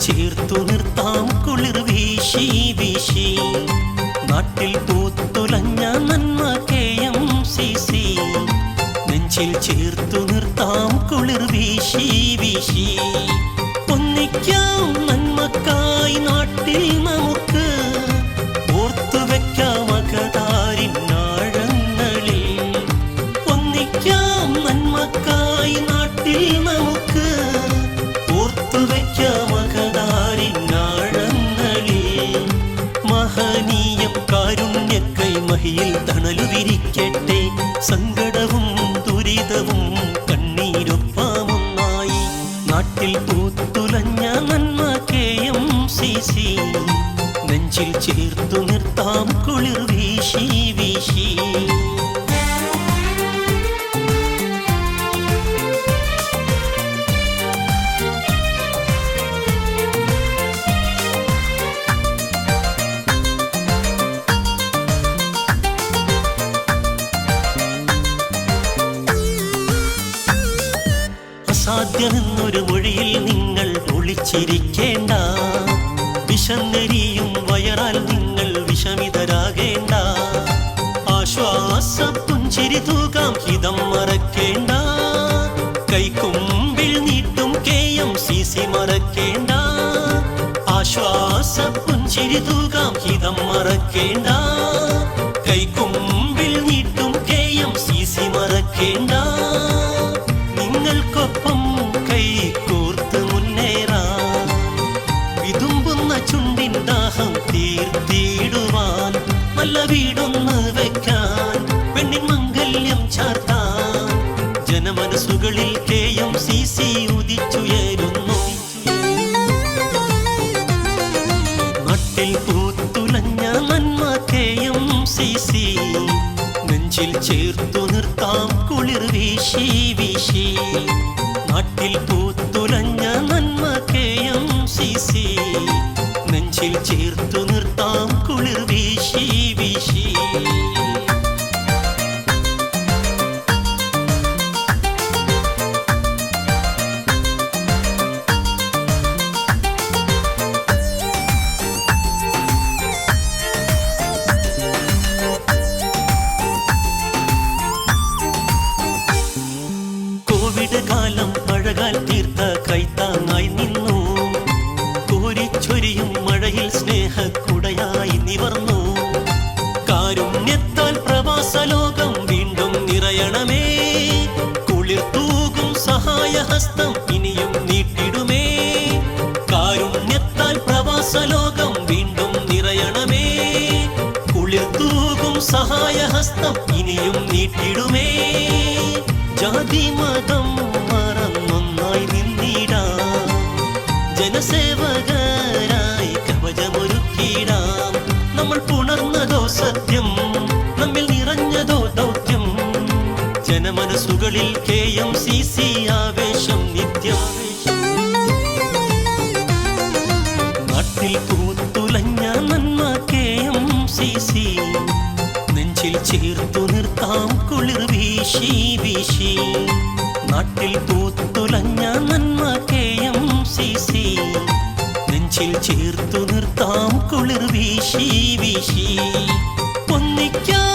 ചേർത്തു നിർത്താം കുളിർ വീശി വീശി നാട്ടിൽ പൂത്തുലഞ്ഞ നന്മ KMCC നെഞ്ചിൽ ചേർത്തു നിർത്താം കുളിർ വീശി വീശി ഒന്നിക്കാം നന്മക്കായി നാട്ടിൽ നമുക്ക് ഓർത്തു വെക്കാം അകതാരിനാഴങ്ങളിൽ ഒന്നിക്കാം നന്മക്കായി നാട്ടിൽ നമുക്ക് ഓർത്തു വെക്കാം മഹിയിൽ തണലു വിരിക്കട്ടെ സങ്കടവും ദുരിതവും കണ്ണീരൊപ്പാമൊന്നായി നാട്ടിൽ പൂത്തുലഞ്ഞ നന്മ KMCC നെഞ്ചിൽ ചേർത്തു നിർത്താം കുളിർ വീശി വീശി സാധ്യമെന്നൊരു മൊഴിയിൽ നിങ്ങൾ ഒളിച്ചിരിക്കേണ്ട വിശന്നെരിയും വയറാൽ നിങ്ങൾ വിഷമിതരാകേണ്ട ആശ്വാസ പുഞ്ചിരി തൂകാം ഹിതം മറക്കേണ്ട കൈക്കുമ്പിൽ നീട്ടും KMCC മറക്കേണ്ട ആശ്വാസ പുഞ്ചിരി തൂകാം ഹിതം മറക്കേണ്ട കൈക്കുമ്പിൽ നീട്ടും KMCC മറക്കേണ്ട നിങ്ങൾക്കൊപ്പം കൈകോർത്ത് മുന്നേറാൻ വിതുമ്പുന്ന ചുണ്ടിൻ ദാഹം തീർത്തിടുവാൻ നല്ല വീടൊന്ന് വെക്കാൻ പെണ്ണിൻ മംഗല്യം ചാർത്താൻ ജനമനസ്സുകളിൽ KMCC ഉദിച്ചുയരുന്നു നാട്ടിൽ പൂത്തുലഞ്ഞ നന്മ KMCC നെഞ്ചിൽ ചേർത്തു നിർത്താം കുളിർ വീശി വീശി നാട്ടിൽ പൂത്തുലഞ്ഞ നന്മ KMCC നെഞ്ചിൽ ചേർത്തു നിർത്താം കുളിർ വീശി വീശി കാലം അഴകാൽ തീർത്ത കൈത്താങ്ങായി നിന്നു കോരിച്ചൊരിയും മഴയിൽ സ്നേഹക്കുടയായി നിവർന്നു കാരുണ്യത്താൽ പ്രവാസ ലോകം വീണ്ടും നിറയണമേ കുളിർ തൂകും സഹായഹസ്തം ഇനിയും നീട്ടിടുമേ കാരുണ്യത്താൽ പ്രവാസ ലോകം വീണ്ടും നിറയണമേ കുളിർ തൂകും സഹായഹസ്തം ഇനിയും നീട്ടിടുമേ ജാതി മതം മറന്നൊന്നായി നിന്നിടാം ജനസേവകരായി കവചമൊരുക്കിടാം നമ്മൾ പുണർന്നതോ സത്യം നമ്മിൽ നിറഞ്ഞതോ ദൗത്യം ജനമനസ്സുകളിൽ KMCC ആവേശം നിത്യം നാട്ടിൽ പൂത്തുലഞ്ഞ നന്മ KMCC നെഞ്ചിൽ ചേർത്തു നിർത്താം കുളിർ വീശി വീശി. നാട്ടിൽ തൂത്തുലഞ്ഞ നന്മ KMCC, നെഞ്ചിൽ ചേർത്തു നിർത്താം കുളിർ വീശി വീശി. ഒന്നിക്കാം